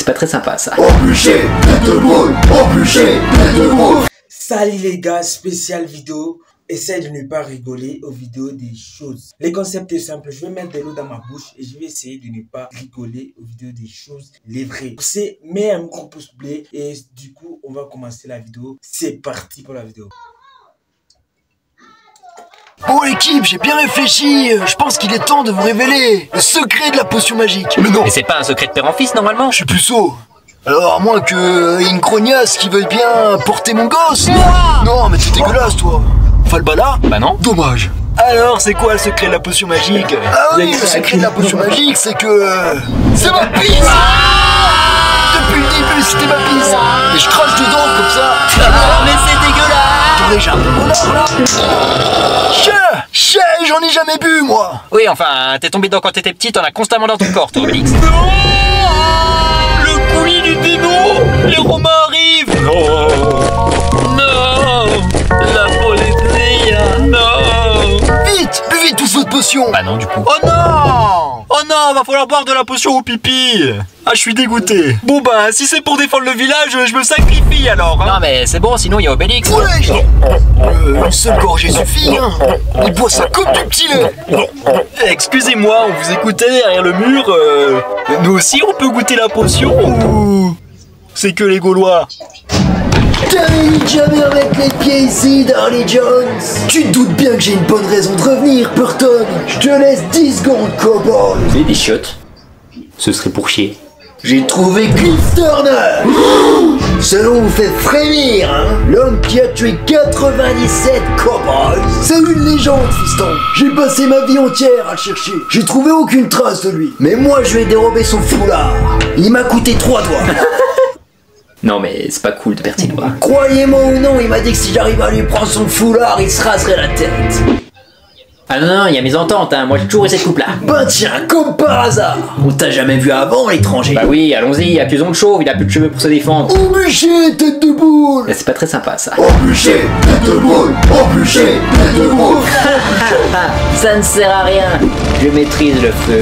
c'est pas très sympa ça. Embûché, tête de boule, embûché, tête de boule. Salut les gars, spéciale vidéo. Essaye de ne pas rigoler aux vidéos des choses. Le concept est simple, je vais mettre de l'eau dans ma bouche et je vais essayer de ne pas rigoler aux vidéos des choses, les vraies. C'est mets un gros pouce bleu et du coup on va commencer la vidéo. C'est parti pour la vidéo. Bon l'équipe, j'ai bien réfléchi, je pense qu'il est temps de vous révéler le secret de la potion magique. Mais non, Mais c'est pas un secret de père en fils normalement? je suis puceau. Alors à moins que y ait une crognasse qui veuille bien porter mon gosse. Non mais t'es dégueulasse toi. Falbala? Bah non. Dommage. Alors c'est quoi le secret de la potion magique? Ah oui, le secret de la potion magique c'est que... c'est ma pisse. Depuis le début c'était ma pisse. Et je crache dedans comme ça. Mais c'est dégueulasse! T'aurais jamais bonheur là. Chais, j'en ai jamais bu moi. Oui, enfin, t'es tombé dedans quand t'étais petit, t'en as constamment dans ton corps, toi, Obélix. Non! Le coulis du démon! Les Romains arrivent! Non! Non! La politria! Non! Vite, buvez tous votre potion. Bah non, du coup. Oh non! Oh non, va falloir boire de la potion au pipi! Ah, je suis dégoûté. Bon bah, si c'est pour défendre le village, je me sacrifie alors, hein. Non mais c'est bon, sinon il y a Obélix. Ouais, une seule gorgée suffit, hein. Il boit ça comme du petit lait. Excusez-moi, on vous écoutait derrière le mur. Nous aussi, on peut goûter la potion ou... c'est que les Gaulois? T'arrives jamais à mettre les pieds ici, Darley Jones. Tu te doutes bien que j'ai une bonne raison de revenir, Burton. Je te laisse 10 secondes, cowboy. Et des chiottes. Ce serait pour chier. J'ai trouvé Cliff Turner. Ce nom vous fait frémir, hein. L'homme qui a tué 97 cowboys. C'est une légende, fiston. J'ai passé ma vie entière à le chercher. J'ai trouvé aucune trace de lui. Mais moi, je lui ai dérobé son foulard. Il m'a coûté 3 doigts. Non mais c'est pas cool de perdre ses doigts. Croyez-moi ou non, il m'a dit que si j'arrive à lui prendre son foulard, il se raserait la tête. Ah non, il y a mes ententes, hein. Moi j'ai toujours eu cette coupe là. Bah tiens, comme par hasard. On t'a jamais vu avant, l'étranger. Bah oui, allons-y, accusons le chauve, il a plus de cheveux pour se défendre. Embûché, tête de boule. Mais c'est pas très sympa ça. Embûché, tête de boule. Embûché, tête de boule. Ça ne sert à rien. Je maîtrise le feu.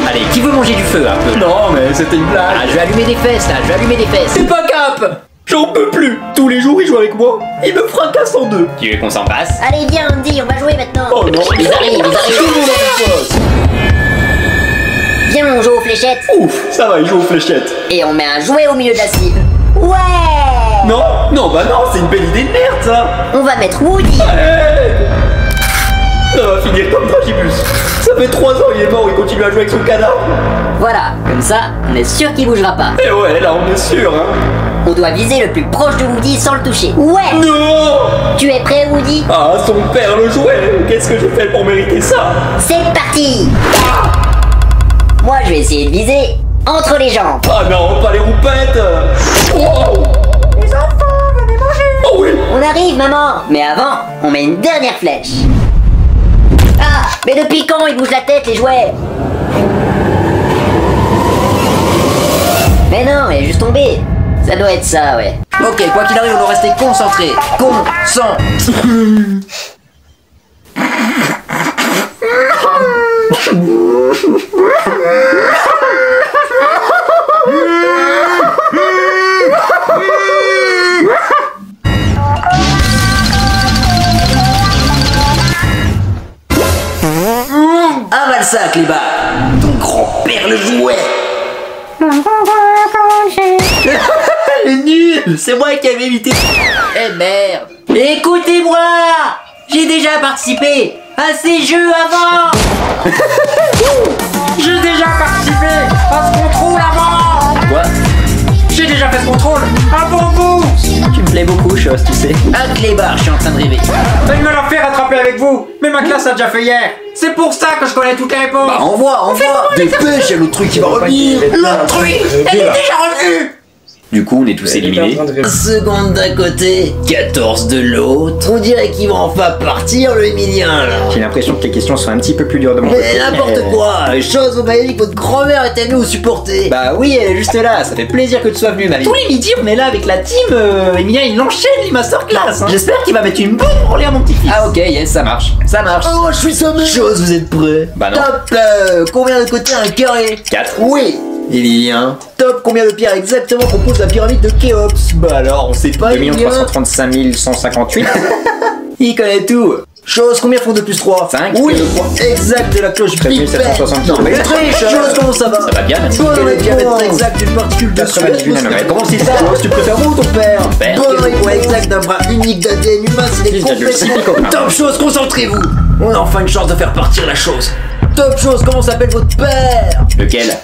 Allez, qui veut manger du feu un peu? Non, mais c'était une blague. Ah, je vais allumer des fesses là, je vais allumer des fesses. C'est pas Cap! J'en peux plus! Tous les jours, il joue avec moi. Il me fracasse en deux. Tu veux qu'on s'en passe? Allez, viens, Andy, on va jouer maintenant. Oh non, Ils arrivent, ils arrivent. Viens, on joue aux fléchettes. Ouf, ça va, il joue aux fléchettes. Et on met un jouet au milieu de la cible. Ouais! Non, non, bah non, c'est une belle idée de merde ça. On va mettre Woody. Ça va finir comme Tragibus. Ça fait 3 ans, il est mort, il continue à jouer avec son cadavre. Voilà, comme ça, on est sûr qu'il bougera pas. Et ouais, là on est sûr, hein. On doit viser le plus proche de Woody sans le toucher. Ouais! Non! Tu es prêt, Woody? Ah, son père le jouet. Qu'est-ce que j'ai fait pour mériter ça? C'est parti! Moi, je vais essayer de viser entre les jambes. Ah non, pas les roupettes. Wow. Les enfants, venez manger! Oh oui. On arrive, maman! Mais avant, on met une dernière flèche. Ah! Mais depuis quand ils bougent la tête, les jouets? Mais non, elle est juste tombée. Ça doit être ça, ouais. Ok, quoi qu'il arrive, on doit rester concentré. Avale ça, Cléba. Ton grand-père le jouet. Le nul. C'est moi qui avais évité. Eh merde. Écoutez-moi. J'ai déjà participé à ces jeux avant. J'ai déjà participé à ce contrôle avant. Quoi? J'ai déjà fait ce contrôle avant vous. Tu me plais beaucoup, chose, tu sais. Ah, Clébar, je suis en train de rêver. Il me l'a fait rattraper avec vous. Mais ma classe a déjà fait hier. C'est pour ça que je connais toutes les réponses. Bah, envoie. Dépêche, y'a l'autre truc qui va revenir. L'autre truc, elle est déjà revenue. Du coup, on est tous éliminés. 1 seconde d'un côté, 14 de l'autre. On dirait qu'il va enfin partir, le Emilien, là. J'ai l'impression que les questions sont un petit peu plus dures de mon côté. Mais n'importe quoi. Les choses, vous m'avez dit que votre grand-mère était venue vous supporter. Bah oui, elle est juste là, ça fait plaisir que tu sois venu, mamie. Tous les midis, on est là avec la team, Emilien, il enchaîne les masterclass, hein. J'espère qu'il va mettre une bonne branlée à mon petit-fils. Ah ok, yes, ça marche. Ça marche. Oh, je suis sa mère. Chose, vous êtes prêts? Bah non. Top, combien de côtés un carré? 4. Oui. Emilien, top combien de pierres exactement compose la pyramide de Khéops? Bah alors, on sait pas, 2 335 158. Il connaît tout. Chose, combien font 2 plus 3? 5 Oui, plus 3. exact de la cloche 13 Big Ben. 770. Non mais triche. Chose, comment ça va? Ça va bien, merci. Bonne Quel est le diamètre réponse exact d'une particule de 98 nanomètres. Comment c'est ça? Chose, tu préfères moi ou ton père? Père. Bonne réponse exact d'un bras unique d'ADN humain, c'est des 6,5 complètement... copains. Top chose, concentrez-vous. On a enfin une chance de faire partir la chose. Top chose, comment s'appelle votre père? Lequel?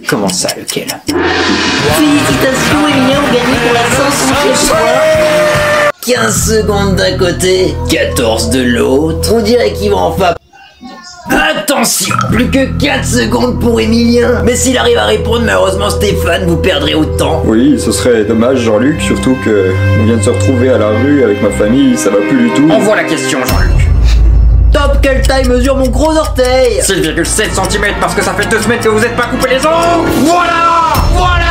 Comment ça, lequel? Félicitations, Emilien, vous gagnez pour la 500e fois. 15 secondes d'un côté, 14 de l'autre. On dirait qu'il va en faire... Attention, plus que 4 secondes pour Emilien. Mais s'il arrive à répondre, malheureusement Stéphane, vous perdrez autant. Oui, ce serait dommage Jean-Luc, surtout que on vient de se retrouver à la rue avec ma famille, ça va plus du tout. Envoie la question, Jean-Luc. Top, quelle taille mesure mon gros orteil? 6,7 cm parce que ça fait 2 semaines que vous êtes pas coupé les ongles. Voilà! Voilà!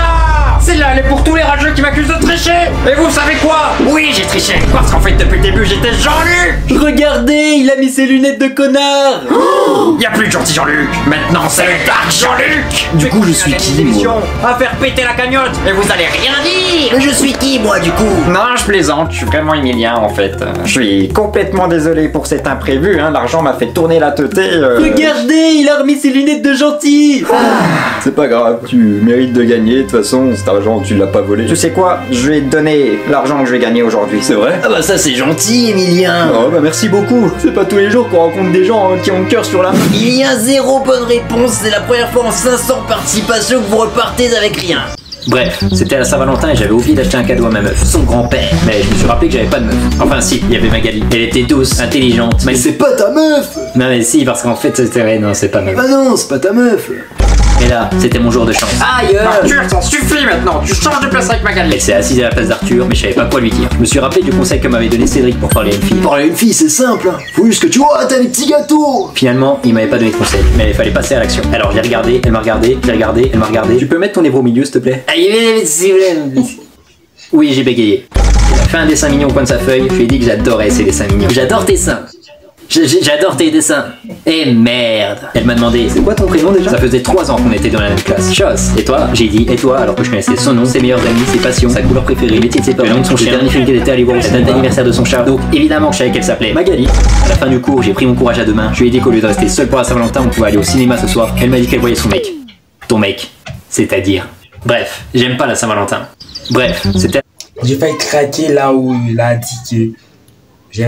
Celle-là, elle est pour tous les rageux qui m'accusent de tricher. Et vous savez quoi? Oui, j'ai triché. Parce qu'en fait, depuis le début, j'étais Jean-Luc. Regardez, il a mis ses lunettes de connard. Y a plus de gentil Jean-Luc. Maintenant, c'est le Dark Jean-Luc. Du coup, je suis qui, moi? À faire péter la cagnotte. Et vous allez rien dire. Mais je suis qui, moi, du coup? Non, je plaisante. Je suis vraiment Emilien, en fait. Je suis complètement désolé pour cet imprévu. Hein. L'argent m'a fait tourner la teutée. Regardez, il a remis ses lunettes de gentil. C'est pas grave, tu mérites de gagner, de toute façon, cet argent tu l'as pas volé. Tu sais quoi? Je vais te donner l'argent que je vais gagner aujourd'hui. C'est vrai? Ah bah ça c'est gentil, Emilien. Oh bah merci beaucoup, c'est pas tous les jours qu'on rencontre des gens qui ont le cœur sur la main. Il y a 0 bonne réponse, c'est la première fois en 500 participations que vous repartez avec rien. Bref, c'était à la Saint-Valentin et j'avais oublié d'acheter un cadeau à ma meuf, son grand-père. Mais je me suis rappelé que j'avais pas de meuf. Enfin si, il y avait Magali. Elle était douce, intelligente. Mais c'est pas ta meuf. Non mais si, parce qu'en fait c'était vrai, non c'est pas ma meuf. Ah non, c'est pas ta meuf. Et là, c'était mon jour de chance. Aïe. Arthur, ça suffit maintenant. Tu changes de place avec Magali. Elle s'est assise à la place d'Arthur, mais je savais pas quoi lui dire. Je me suis rappelé du conseil que m'avait donné Cédric pour parler à une fille. Parler à une fille c'est simple, hein. Faut juste que tu vois, t'as les petits gâteaux. Finalement, il m'avait pas donné de conseil, mais il fallait passer à l'action. Alors j'ai regardé, elle m'a regardé, j'ai regardé, elle m'a regardé. Tu peux mettre ton livre au milieu s'il te plaît? Oui, j'ai bégayé. Il a fait un dessin mignon au coin de sa feuille, je lui ai dit que j'adorais ces dessins mignons. J'adore tes seins. J'adore tes dessins. Et merde. Elle m'a demandé, c'est quoi ton prénom déjà? Ça faisait 3 ans qu'on était dans la même classe. Chose. Et toi? J'ai dit, et toi? Alors que je connaissais son nom, ses meilleurs amis, ses passions, sa couleur préférée, le métier de ses parents, le nom de son chien, le dernier film qu'elle était allée voir, la date d'anniversaire de son chat. Donc évidemment que je savais qu'elle s'appelait Magali. À la fin du cours, j'ai pris mon courage à deux mains. Je lui ai dit qu'au lieu de rester seul pour la Saint-Valentin, on pouvait aller au cinéma ce soir. Elle m'a dit qu'elle voyait son mec. Ton mec. C'est-à-dire. Bref, j'aime pas la Saint-Valentin. Bref, c'était... J'ai failli craquer là où il a dit que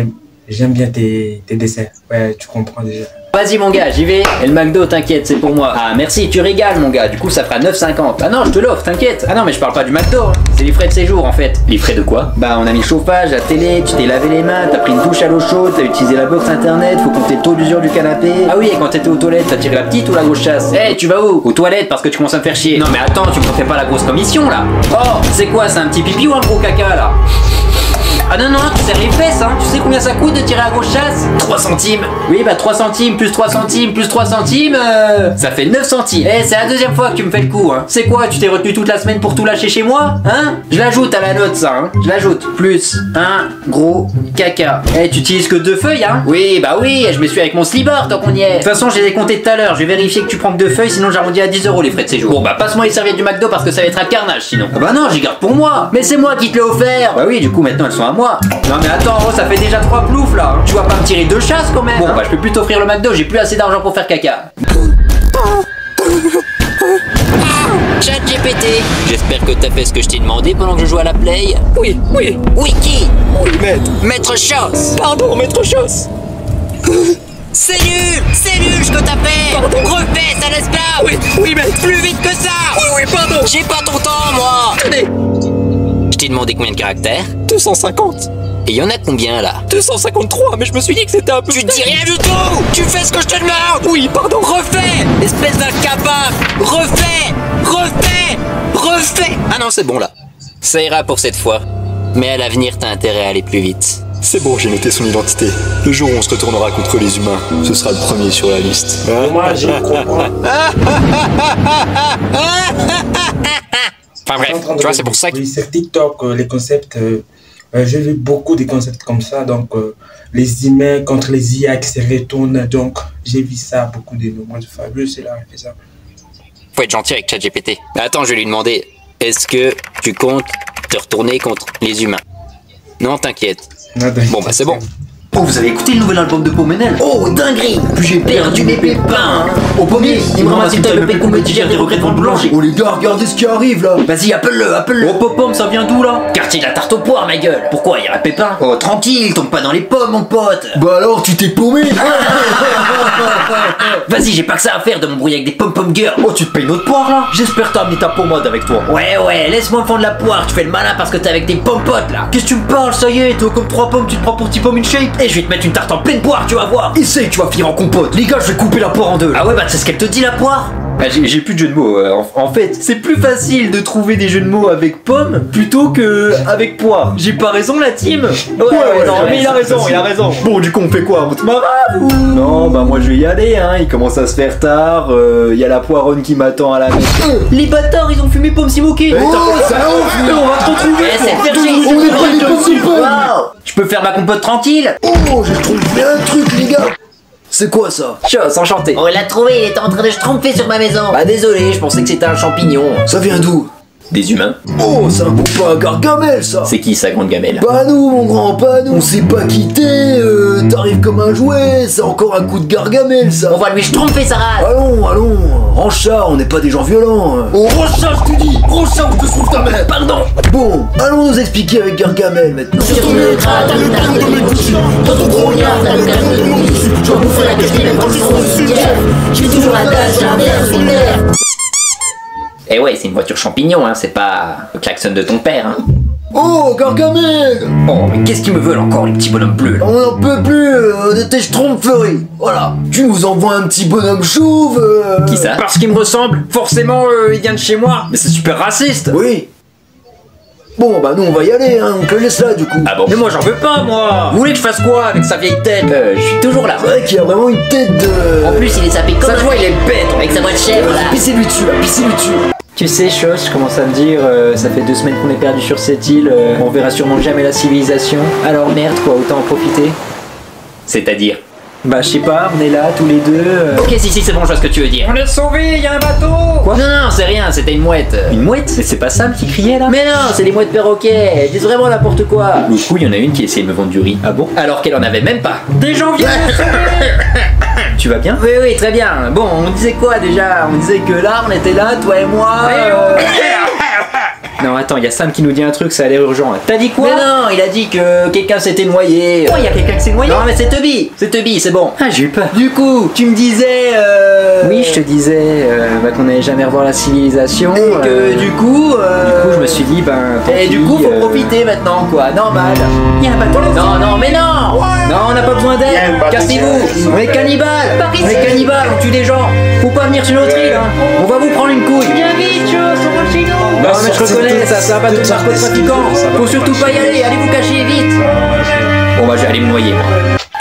j'aime bien tes dessins. Ouais, tu comprends déjà. Vas-y mon gars, j'y vais. Et le McDo, t'inquiète, c'est pour moi. Ah merci, tu régales mon gars. Du coup, ça fera 9,50. Ah non, je te l'offre, t'inquiète. Ah non, mais je parle pas du McDo. Hein. C'est les frais de séjour en fait. Les frais de quoi? Bah, on a mis le chauffage, la télé, tu t'es lavé les mains, t'as pris une douche à l'eau chaude, t'as utilisé la box internet, faut compter le taux d'usure du canapé. Ah oui, et quand t'étais aux toilettes, t'as tiré la petite ou la grosse chasse? Eh, tu vas où? Aux toilettes parce que tu commences à me faire chier. Non mais attends, tu me comptais pas la grosse commission là. Oh, c'est quoi? C'est un petit pipi ou un gros caca là? Ah non, non, tu serres les fesses, hein. Tu sais combien ça coûte de tirer à grosse chasse? 3 centimes. Oui, bah 3 centimes, plus 3 centimes, plus 3 centimes, ça fait 9 centimes. Eh, c'est la deuxième fois que tu me fais le coup, hein. C'est quoi, tu t'es retenu toute la semaine pour tout lâcher chez moi? Hein? Je l'ajoute à la note, ça, hein. Je l'ajoute. Plus un gros caca. Eh, tu utilises que 2 feuilles, hein? Oui, bah oui, je me suis avec mon slibard tant qu'on y est. De toute façon, je les ai comptés tout à l'heure. Je vais vérifier que tu prends que 2 feuilles, sinon j'arrondis à 10 € les frais de séjour. Bon, bah passe-moi les serviettes du McDo parce que ça va être un carnage sinon. Ah bah non, j'y garde pour moi. Mais c'est moi qui te l'ai offert. Bah oui, du coup, maintenant elles sont à moi. Non, mais attends, oh, ça fait déjà 3 ploufs là. Tu vas pas me tirer 2 chasses quand même. Bon, bah je peux plus t'offrir le McDo, j'ai plus assez d'argent pour faire caca. ChatGPT, j'espère que t'as fait ce que je t'ai demandé pendant que je jouais à la play. Oui, oui, Oui, qui? oui, maître. Maître Choss. Pardon, maître Choss. C'est nul ce que t'as fait. Pardon. Refais, sale esclave. Oui, oui, maître. Plus vite que ça. Oui, oui, pardon. J'ai pas ton temps, moi. Tenez, Je t'ai demandé combien de caractères? 250. Et y en a combien là? 253, mais je me suis dit que c'était un peu... Tu dis rien du tout. Tu fais ce que je te demande. Oui, pardon. Refais, espèce d'incapable. Refais. Ah non, c'est bon là. Ça ira pour cette fois. Mais à l'avenir, t'as intérêt à aller plus vite. C'est bon, j'ai noté son identité. Le jour où on se retournera contre les humains, ce sera le premier sur la liste. Moi, je comprends. Enfin bref, tu vois, c'est pour ça que... Oui, sur TikTok, les concepts, j'ai vu beaucoup de concepts comme ça, donc les humains contre les IA qui se retournent, donc j'ai vu ça, beaucoup de moments de Fabuleux, c'est là, il fait ça. Faut être gentil avec ChatGPT. Attends, je vais lui demander, est-ce que tu comptes te retourner contre les humains? Non, t'inquiète. Bon bah c'est bon. Oh, vous avez écouté le nouvel album de Pomenel? Oh, dinguerie! Puis j'ai perdu mes pépins. Au pommier, il me ramasse une taille de pécou, mais digère des regrets devant le boulanger. Oh les gars, regardez ce qui arrive là. Vas-y, appelle-le. Oh, Pop-Pomme, ça vient d'où là? Quartier de la tarte aux poires, ma gueule. Pourquoi, y'a un pépin? Oh, tranquille, tombe pas dans les pommes, mon pote. Bah alors, tu t'es paumé. Vas-y, j'ai pas que ça à faire de m'embrouiller avec des pom-pom girls. Oh, tu te payes notre poire là? J'espère que t'as amené ta pommade avec toi. Ouais, laisse-moi me fendre la poire. Tu fais le malin parce que t'es avec des pompotes là. Qu'est-ce que tu me parles? Ça y est, toi comme 3 pommes, tu te prends pour petit pomme in shape. Et je vais te mettre une tarte en pleine poire, tu vas voir. Essaye, tu vas finir en compote. Les gars, je vais couper la poire en deux. Ah ouais, bah c'est ce qu'elle te dit la poire. Ah, j'ai plus de jeux de mots. En fait, c'est plus facile de trouver des jeux de mots avec pomme plutôt que avec poire. J'ai pas raison, la team? Ouais, non, mais il a raison. Bon, du coup, on fait quoi? On te marave ou... Non, bah moi je vais y aller, hein. Il commence à se faire tard. Il y a la poironne qui m'attend à la maison. Les bâtards, ils ont fumé pomme si moquée. Oh, ça ouf. On va te retrouver. C'est le verger. On est pas des petits pommes. Je peux faire ma compote tranquille? Oh, j'ai trouvé un truc les gars. C'est quoi ça? Chose, enchanté. On l'a trouvé, il était en train de se tromper sur ma maison. Bah désolé, je pensais que c'était un champignon. Ça vient d'où? Des humains? Oh, c'est un copain à Gargamel ça. C'est qui sa grande gamelle? Pas nous mon grand, pas nous. On s'est pas quitté, t'arrives comme un jouet. C'est encore un coup de Gargamel ça. On va lui tromper sa race. Allons, range ça, on n'est pas des gens violents. Oh, range ça, je te dis. Range ça ou je te sauve ta mère. Pardon. Bon, allons nous expliquer avec Gargamel maintenant. Sur ton écran, t'as le taré de mes couches. Dans ton gros yard, t'as le taré de mes couches. Je vais bouffer la quatrième quand je serai au cimetière. Je suis toujours à tâche, j'inverse sur l'air. Eh ouais, c'est une voiture champignon, hein, c'est pas le klaxon de ton père, hein. Oh, Gargamel. Oh, mais qu'est-ce qu'ils me veulent encore, les petits bonhommes bleus, là? On n'en peut plus de tes tromperies. Voilà, tu nous envoies un petit bonhomme chauve. Qui ça? Parce qu'il me ressemble, forcément il vient de chez moi. Mais c'est super raciste. Oui. Bon, bah nous on va y aller, hein. On te laisse là du coup. Ah bon? Mais moi j'en veux pas, moi. Vous voulez que je fasse quoi avec sa vieille tête? Je suis toujours là. C'est vrai qu'il y a vraiment une tête de... En plus, il est sapé comme Ça se voit, il est bête. avec sa voix de chèvre là. Pissez-lui dessus là, pissez-lui dessus. Tu sais, chose, je commence à me dire, ça fait 2 semaines qu'on est perdu sur cette île, on verra sûrement jamais la civilisation. Alors merde, quoi, autant en profiter. C'est-à-dire? Bah, je sais pas, on est là, tous les deux. Ok, si, c'est bon, je vois ce que tu veux dire. On est sauvés, il y a un bateau. Quoi? Non, c'est rien, c'était une mouette. Une mouette? C'est pas Sam qui criait là? Mais non, c'est des mouettes perroquets, elles disent vraiment n'importe quoi. Du coup, il y en a une qui essayait de me vendre du riz. Ah bon? Alors qu'elle en avait même pas. Des gens viennent me sauver. Tu vas bien? Oui, très bien. Bon, on disait quoi déjà? On disait que là, on était là, toi et moi. Non, attends, il y a Sam qui nous dit un truc, ça a l'air urgent. T'as dit quoi? Mais non, il a dit que quelqu'un s'était noyé. Oh, il y a quelqu'un qui s'est noyé. Non, mais c'est Tubby, c'est bon. Ah, j'ai eu peur. Du coup, tu me disais. Oui, je te disais qu'on n'allait jamais revoir la civilisation. Et que du coup. je me suis dit, ben. tant Et du pis, coup, faut profiter maintenant, quoi. Normal. Il y a un bateau là. Non, mais non. Non, on n'a pas besoin d'aide. Cassez-vous. On est cannibales. On est cannibales, on tue des gens. Faut pas venir sur notre île, hein. On va vous prendre une couille. Viens vite, chose, on rentre chez nous. Non, mais je reconnais, ça, c'est un bateau de narcotrafiquants. Faut surtout pas y aller. Allez vous cacher vite. Bon, bah, je vais aller me noyer, moi.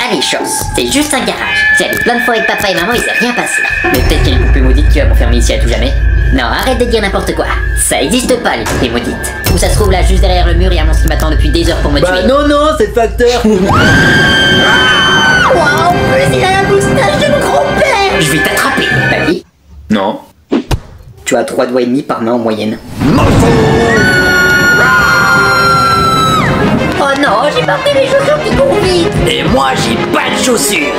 Allez, chose, c'est juste un garage. J'y allais plein de fois avec papa et maman, il s'est rien passé. Mais peut-être qu'il y a une poupée maudite qui va m'enfermer ici à tout jamais. Non, arrête de dire n'importe quoi. Ça existe pas, les poupées maudites. Où ça se trouve là, juste derrière le mur, il y a un monstre qui m'attend depuis des heures pour me tuer. Non, c'est le facteur. Waouh, il a la moustache de mon grand-père. Je vais t'attraper, papy. Non. Tu as 3 doigts et demi par main en moyenne. Oh non, j'ai pas pris mes chaussures qui courent vite. Et moi, j'ai pas de chaussures.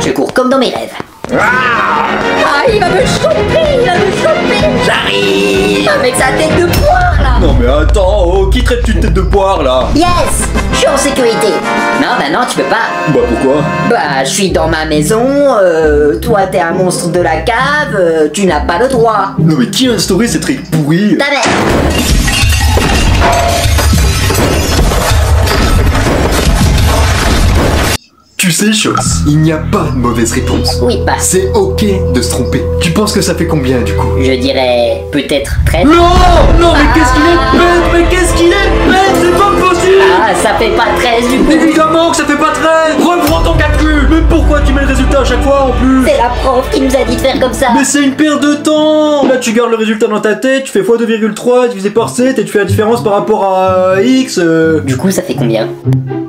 Je cours comme dans mes rêves. Ah, il va me choper, J'arrive. avec sa tête de poire là. Non mais attends, oh, qui traite une tête de poire là? Yes, je suis en sécurité. Non, bah non, tu peux pas. Bah pourquoi? Bah, je suis dans ma maison, toi t'es un monstre de la cave, tu n'as pas le droit. Non mais qui a instauré cette règle pourrie? Ta mère. Tu sais, chose, il n'y a pas de mauvaise réponse. Oui, pas. C'est ok de se tromper. Tu penses que ça fait combien du coup? Je dirais peut-être 13. Non, mais qu'est-ce qu'il est bête, c'est pas possible. Ah, ça fait pas 13 du coup. Évidemment que ça fait pas 13. Reprends ton calcul. Mais pourquoi tu mets le résultat à chaque fois en plus? C'est la prof qui nous a dit de faire comme ça. Mais c'est une perte de temps. Là tu gardes le résultat dans ta tête, tu fais x2,3 divisé par 7 et tu fais la différence par rapport à x. Du coup ça fait combien?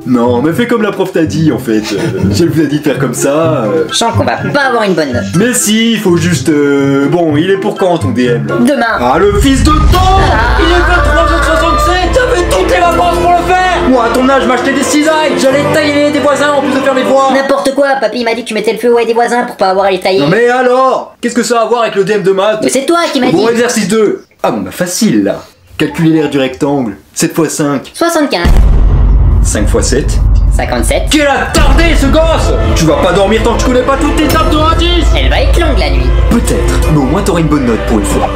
Non, mais fais comme la prof t'a dit en fait. Je vous ai dit de faire comme ça. Je sens qu'on va pas avoir une bonne note. Mais si, il faut juste. Bon, il est pour quand ton DM là? Demain. Ah, le fils de temps! Il est 23h67. J'avais toutes les vacances pour le faire. Moi à ton âge m'achetais des cisailles. J'allais tailler des voisins en plus de faire les voix. N'importe quoi, papy m'a dit que tu mettais le feu au des voisins pour pas avoir à les tailler. Non mais alors? Qu'est-ce que ça a à voir avec le DM de maths? Mais c'est toi qui m'as dit. Bon, exercice 2. Ah bon, bah facile là. Calculer l'aire du rectangle. 7 x 5. 75. 5 x 7. 57. Quel attardé ce gosse! Tu vas pas dormir tant que tu connais pas toutes tes tables de 1 à 10. Elle va être longue la nuit. Peut-être, mais au moins t'auras une bonne note pour une fois.